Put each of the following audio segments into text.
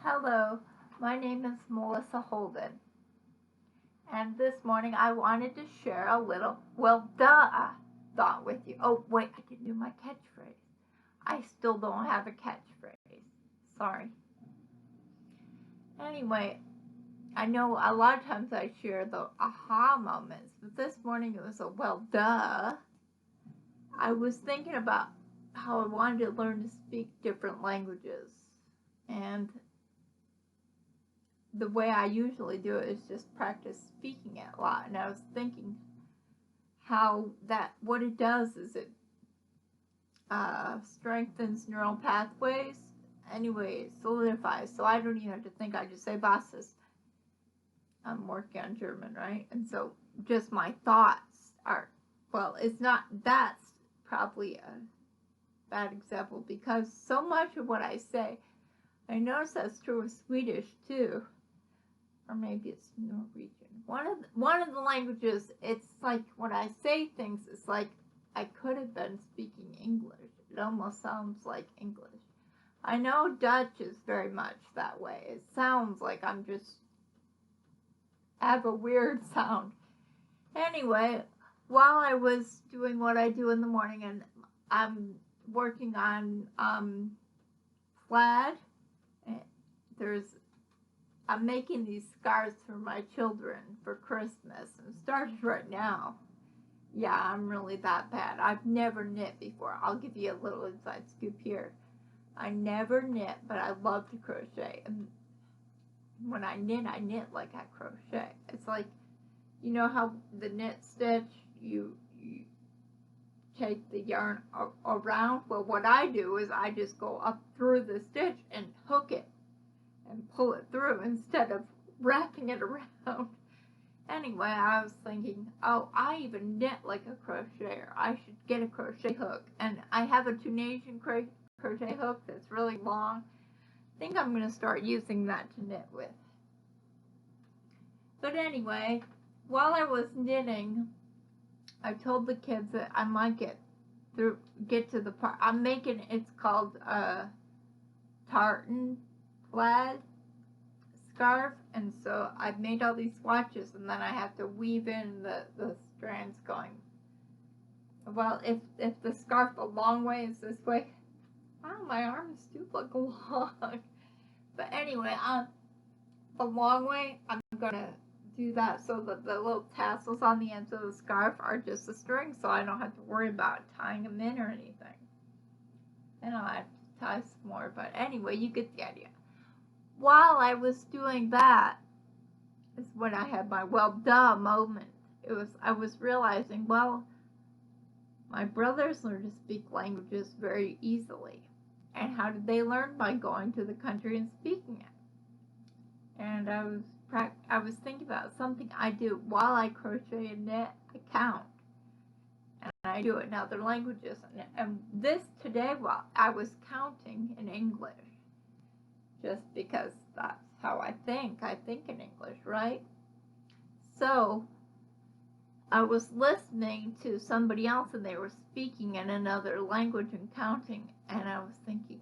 Hello, my name is Melissa Holden, and this morning I wanted to share a little, thought with you. Oh, wait, I didn't do my catchphrase. I still don't have a catchphrase. Sorry. Anyway, I know a lot of times I share the aha moments, but this morning it was a I was thinking about how I wanted to learn to speak different languages, and the way I usually do it is just practice speaking it a lot. And I was thinking what it does is it strengthens neural pathways. Anyway, it solidifies. So I don't even have to think. I just say Basis. I'm working on German, right? And so just my thoughts are, it's not, that's probably a bad example because so much of what I say, I notice that's true of Swedish too. Or maybe it's Norwegian. One of the languages, it's like when I say things, it's like I could have been speaking English. It almost sounds like English. I know Dutch is very much that way. It sounds like I'm just have a weird sound. Anyway, while I was doing what I do in the morning, and I'm working on plaid, I'm making these scarves for my children for Christmas and started right now. Yeah, I'm really that bad. I've never knit before. I'll give you a little inside scoop here. I never knit, but I love to crochet. And when I knit like I crochet. It's like, you know how the knit stitch, you take the yarn around? Well, what I do is I just go up through the stitch and hook it and pull it through instead of wrapping it around. Anyway, I was thinking, oh, I even knit like a crocheter. I should get a crochet hook. And I have a Tunisian crochet hook that's really long. I think I'm going to start using that to knit with. But anyway, while I was knitting, I told the kids that I might get to the part. I'm making, it's called tartan plaid scarf, and so I've made all these swatches, and then I have to weave in the strands going. Well, if the scarf the long way is this way, wow, my arms do look long. But anyway, the long way, I'm gonna do that so that the little tassels on the ends of the scarf are just a string, so I don't have to worry about tying them in or anything. And I'll have to tie some more, but anyway, you get the idea. While I was doing that is when I had my moment. I was realizing, well, my brothers learn to speak languages very easily. And how did they learn? By going to the country and speaking it. And I was thinking about something I do while I crochet and knit. I count. And I do it in other languages. And this today, while I was counting in English, just because that's how I think. I think in English, right? So I was listening to somebody else and they were speaking in another language and counting, and I was thinking,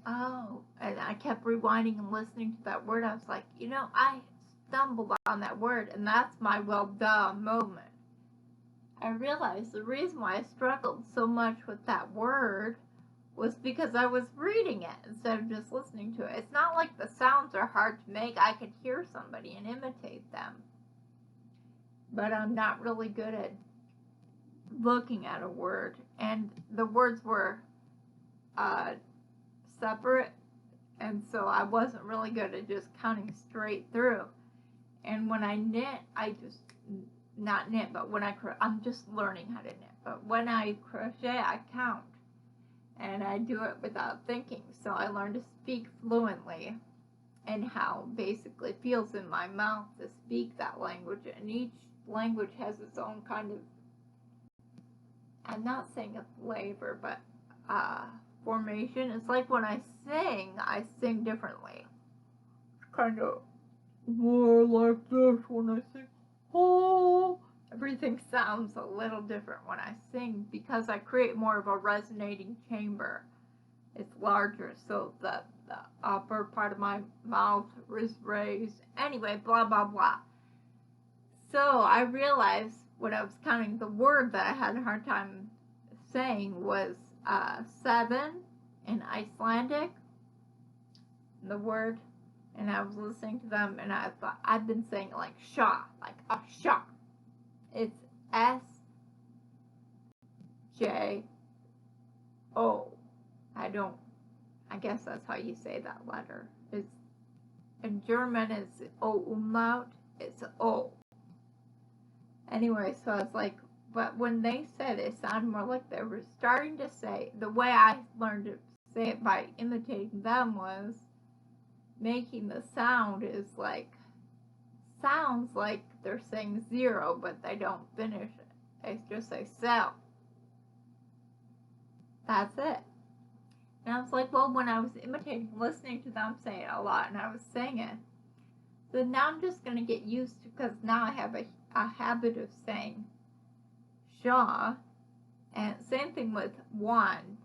oh, and I kept rewinding and listening to that word. I was like, I stumbled on that word, and that's my moment. I realized the reason why I struggled so much with that word was because I was reading it instead of just listening to it. It's not like the sounds are hard to make. I could hear somebody and imitate them. But I'm not really good at looking at a word. And the words were separate, and so I wasn't really good at just counting straight through. And when I knit, I'm just learning how to knit. But when I crochet, I count. And I do it without thinking. So I learned to speak fluently and how basically it feels in my mouth to speak that language. And each language has its own kind of, I'm not saying a flavor, but formation. It's like when I sing differently. Kind of more like this when I sing. Oh, everything sounds a little different when I sing because I create more of a resonating chamber. It's larger, so the the upper part of my mouth was raised. Anyway, blah, blah, blah. So I realized when I was counting the word that I had a hard time saying was 7 in Icelandic, the word, and I was listening to them, and I thought, I've been saying it like Shaw, like a Shaw. It's S-J-O. I guess that's how you say that letter. It's, in German, it's O umlaut, it's O. Anyway, so I was like, but when they said it sounded more like they were starting to say, the way I learned to say it by imitating them was making the sound is like, sounds like they're saying 0, but they don't finish it. They just say cell. That's it. And I was like, well, when I was imitating, listening to them say it a lot, and I was saying it, so now I'm just going to get used to, because now I have a habit of saying Shaw, and same thing with 1.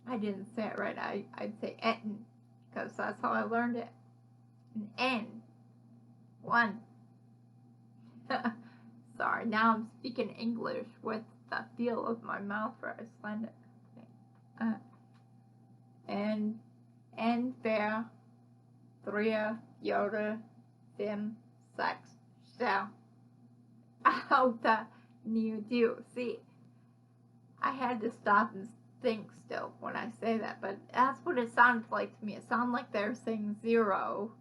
I didn't say it right. I'd say etten, because that's how I learned it. An N. 1. Sorry, now I'm speaking English with the feel of my mouth for Icelandic. En 4, 3, 4, 5, 6, 7, 8, 9, 10. See, I had to stop and think still when I say that, but that's what it sounded like to me. It sounded like they were saying 0.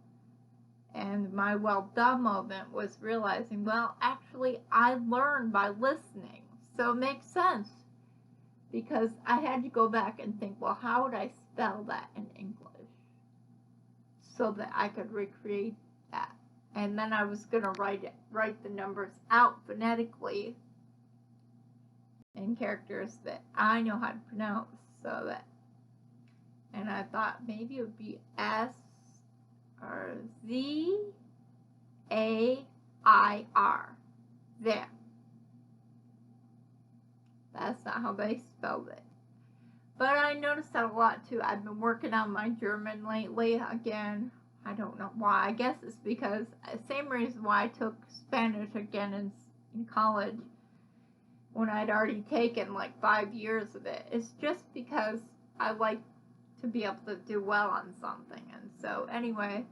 And my well done moment was realizing, well, actually, I learned by listening. So it makes sense. Because I had to go back and think, well, how would I spell that in English? So that I could recreate that. And then I was going to write the numbers out phonetically in characters that I know how to pronounce. So that, and I thought maybe it would be S or Z-A-I-R. There. That's not how they spelled it. But I noticed that a lot too. I've been working on my German lately again. I don't know why. I guess it's because, same reason why I took Spanish again in college when I'd already taken like 5 years of it. It's just because I like to be able to do well on something. And so anyway,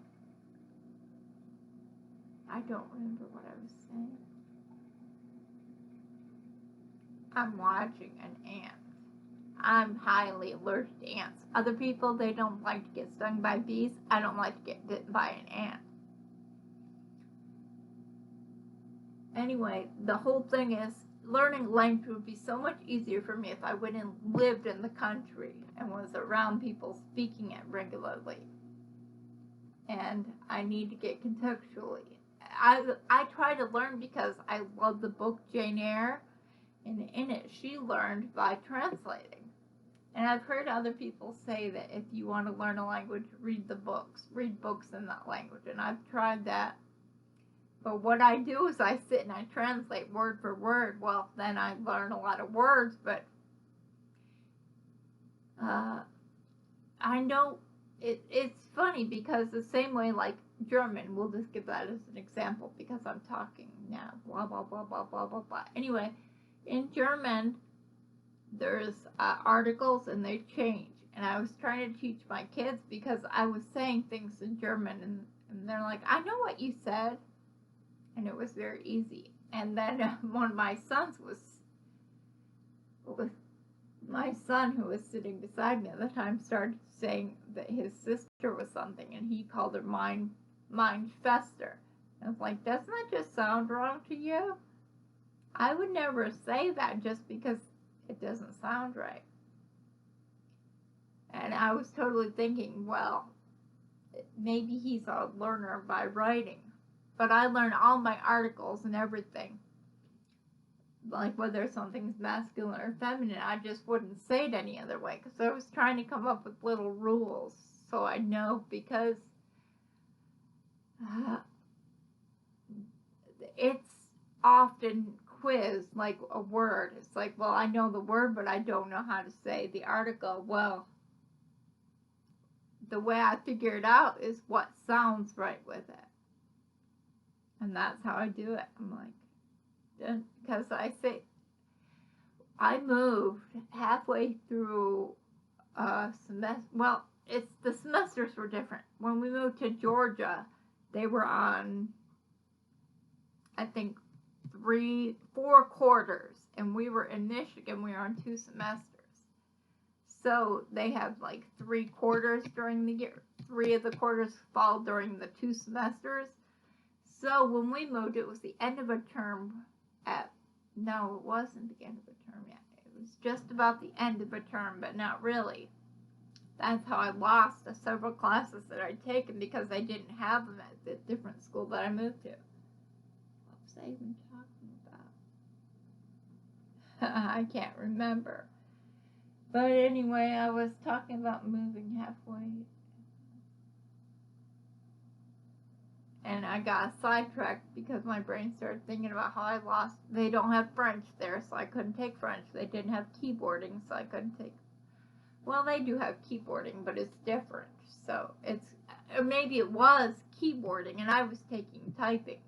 I don't remember what I was saying. I'm watching an ant. I'm highly allergic to ants. Other people, they don't like to get stung by bees. I don't like to get bitten by an ant. Anyway, the whole thing is, learning language would be so much easier for me if I went and lived in the country and was around people speaking it regularly. And I need to get contextually. I try to learn because I love the book Jane Eyre. And in it, she learned by translating. And I've heard other people say that if you want to learn a language, read books in that language. And I've tried that. But what I do is I sit and I translate word for word. Well, then I learn a lot of words, but I know it's funny because the same way like German, we'll just give that as an example because I'm talking now, blah, blah, blah, blah, blah, blah, blah. Anyway, in German, there's articles and they change. And I was trying to teach my kids because I was saying things in German and they're like, I know what you said. And it was very easy. And then one of my sons my son who was sitting beside me at the time started saying that his sister was something and he called her Mein Schwester. I was like, doesn't that just sound wrong to you? I would never say that just because it doesn't sound right. And I was totally thinking, well, maybe he's a learner by writing. But I learn all my articles and everything. Like whether something's masculine or feminine, I just wouldn't say it any other way. Because I was trying to come up with little rules so I know, because it's often quiz like a word. It's like, well, I know the word, but I don't know how to say the article. Well, the way I figure it out is what sounds right with it. And that's how I do it. I'm like, because I say, I moved halfway through a semester. Well, the semesters were different. When we moved to Georgia, they were on, I think, 4 quarters, and we were in Michigan. We were on 2 semesters. So they have like 3 quarters during the year. 3 of the quarters fall during the 2 semesters. So when we moved, it was the end of a term no, it wasn't the end of a term yet. It was just about the end of a term, but not really. That's how I lost several classes that I'd taken because I didn't have them at the different school that I moved to. What was I even talking about? I can't remember. But anyway, I was talking about moving halfway. And I got sidetracked because my brain started thinking about how I lost. They don't have French there, so I couldn't take French. They didn't have keyboarding, so I couldn't take. Well, they do have keyboarding, but it's different. So maybe it was keyboarding, and I was taking typing.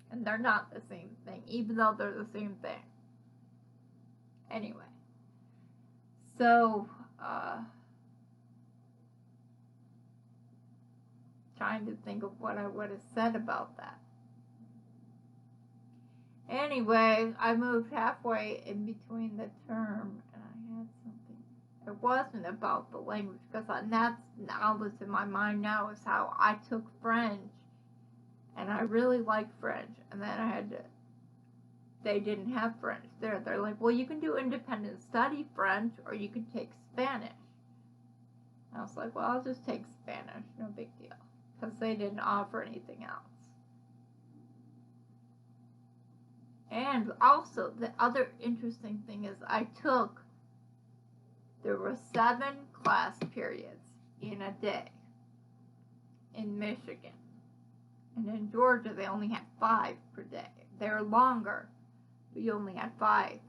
And they're not the same thing, even though they're the same thing. Anyway. So, trying to think of what I would have said about that. Anyway, I moved halfway in between the term, and I had something. It wasn't about the language, because that's all that's in my mind now is how I took French, and I really liked French, and then they didn't have French there. They're like, well, you can do independent study French, or you can take Spanish. I was like, well, I'll just take Spanish, no big deal. Because they didn't offer anything else. And also, the other interesting thing is there were 7 class periods in a day in Michigan. And in Georgia, they only had 5 per day. They were longer, but you only had 5.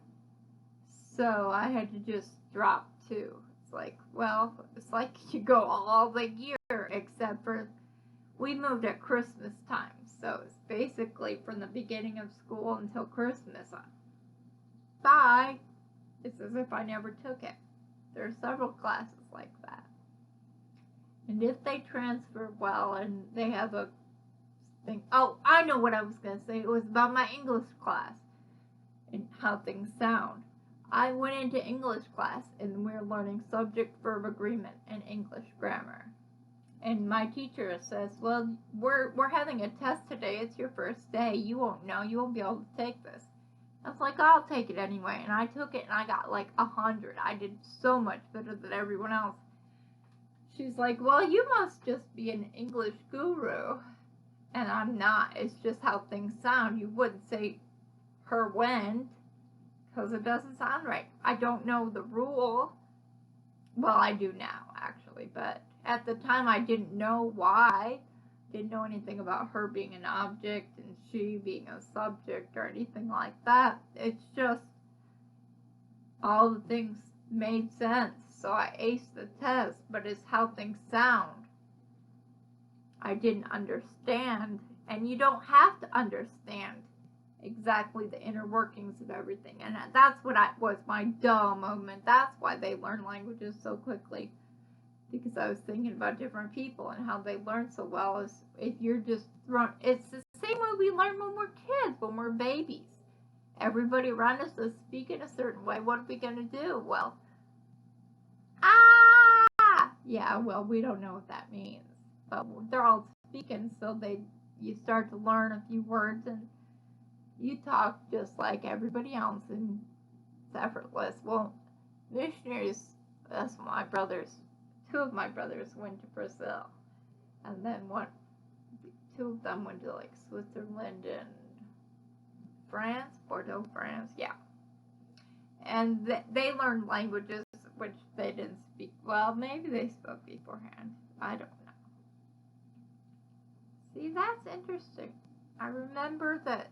So I had to just drop 2. It's like, well, it's like you go all the year, except for we moved at Christmas time, so it's basically from the beginning of school until Christmas. Bye! It's as if I never took it. There are several classes like that. And if they transfer well and they have a thing... Oh, I know what I was going to say. It was about my English class and how things sound. I went into English class and we were learning subject-verb agreement and English grammar. And my teacher says, well, we're having a test today. It's your first day. You won't know. You won't be able to take this. I was like, I'll take it anyway. And I took it and I got like 100. I did so much better than everyone else. She's like, well, you must just be an English guru. And I'm not. It's just how things sound. You wouldn't say her went because it doesn't sound right. I don't know the rule. Well, I do now, actually, but at the time I didn't know why. Didn't know anything about her being an object and she being a subject or anything like that. It's just all the things made sense. So I aced the test, but it's how things sound. I didn't understand, and you don't have to understand exactly the inner workings of everything. And that's what was my dull moment. That's why they learn languages so quickly. Because I was thinking about different people and how they learn so well. Is if you're just thrown, it's the same way we learn when we're kids, when we're babies. Everybody around us is speaking a certain way. What are we going to do? Well, yeah, well, we don't know what that means. But they're all speaking, so you start to learn a few words and you talk just like everybody else and it's effortless. Well, missionaries, that's my brothers. 2 of my brothers went to Brazil, and then 2 of them went to like Switzerland and France, Bordeaux, France, yeah. And they learned languages which they didn't speak. Well, maybe they spoke beforehand. I don't know. See, that's interesting. I remember that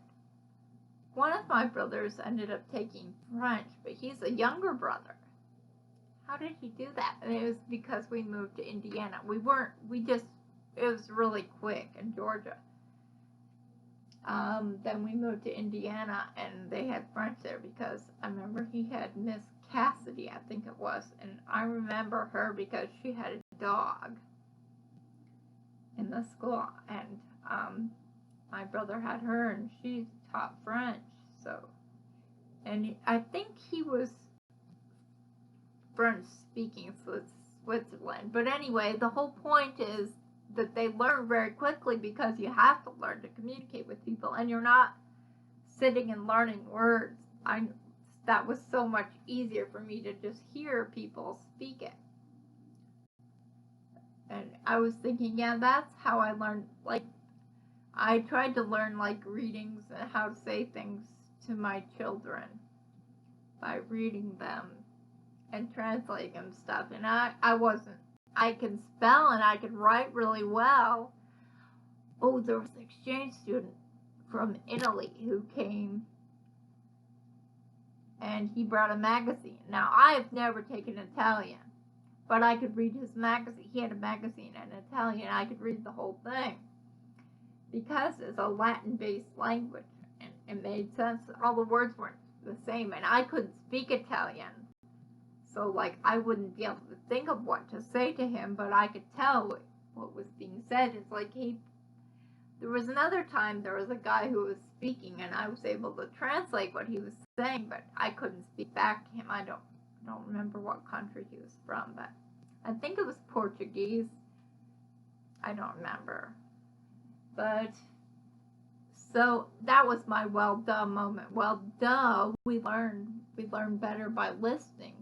one of my brothers ended up taking French, but he's a younger brother. how did he do that? And it was because we moved to Indiana. It was really quick in Georgia. Then we moved to Indiana, and they had French there because I remember he had Miss Cassidy, I think it was, and I remember her because she had a dog in the school, and my brother had her, and she taught French, so, and I think he was French speaking Switzerland, but anyway, the whole point is that they learn very quickly because you have to learn to communicate with people, and you're not sitting and learning words. That was so much easier for me to just hear people speak it. And I was thinking, yeah, that's how I learned. Like, I tried to learn, like, readings and how to say things to my children by reading them and translating them stuff. And I can spell and I can write really well. Oh, there was an exchange student from Italy who came, and he brought a magazine. Now, I've never taken Italian, but I could read his magazine. He had a magazine in Italian. I could read the whole thing because it's a Latin-based language, and it made sense. All the words weren't the same, and I couldn't speak Italian. So, like, I wouldn't be able to think of what to say to him, but I could tell what was being said. It's like there was another time there was a guy who was speaking, and I was able to translate what he was saying, but I couldn't speak back to him. I don't remember what country he was from, but I think it was Portuguese. I don't remember. But, so that was my well, duh moment. Well, duh, we learn better by listening.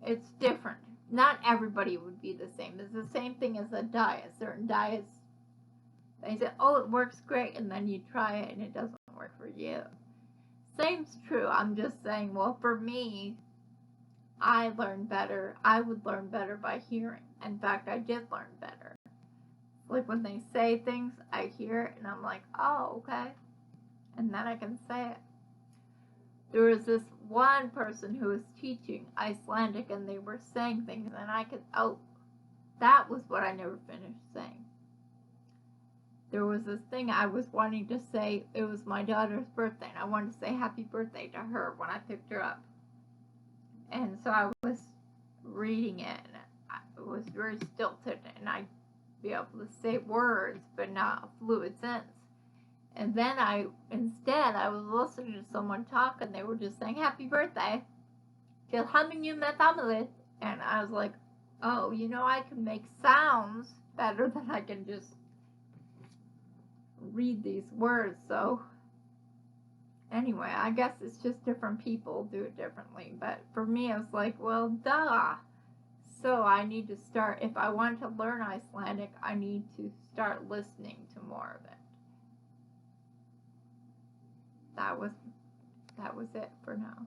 It's different. Not everybody would be the same. It's the same thing as a diet. Certain diets, they say, oh, it works great, and then you try it and it doesn't work for you. Same's true. I'm just saying, well, for me, I learn better. I would learn better by hearing. In fact, I did learn better. Like when they say things, I hear it and I'm like, oh, okay. And then I can say it. There was this one person who was teaching Icelandic, and they were saying things, and that was what I never finished saying. There was this thing I was wanting to say. It was my daughter's birthday, and I wanted to say happy birthday to her when I picked her up. And so I was reading it, and it was very stilted, and I'd be able to say words, but not a fluid sense. And then I was listening to someone talk, and they were just saying, happy birthday. And I was like, oh, I can make sounds better than I can just read these words. So anyway, I guess it's just different people do it differently. But for me, I was like, well, duh. So I need to start, if I want to learn Icelandic, I need to start listening to more of it. That was it for now.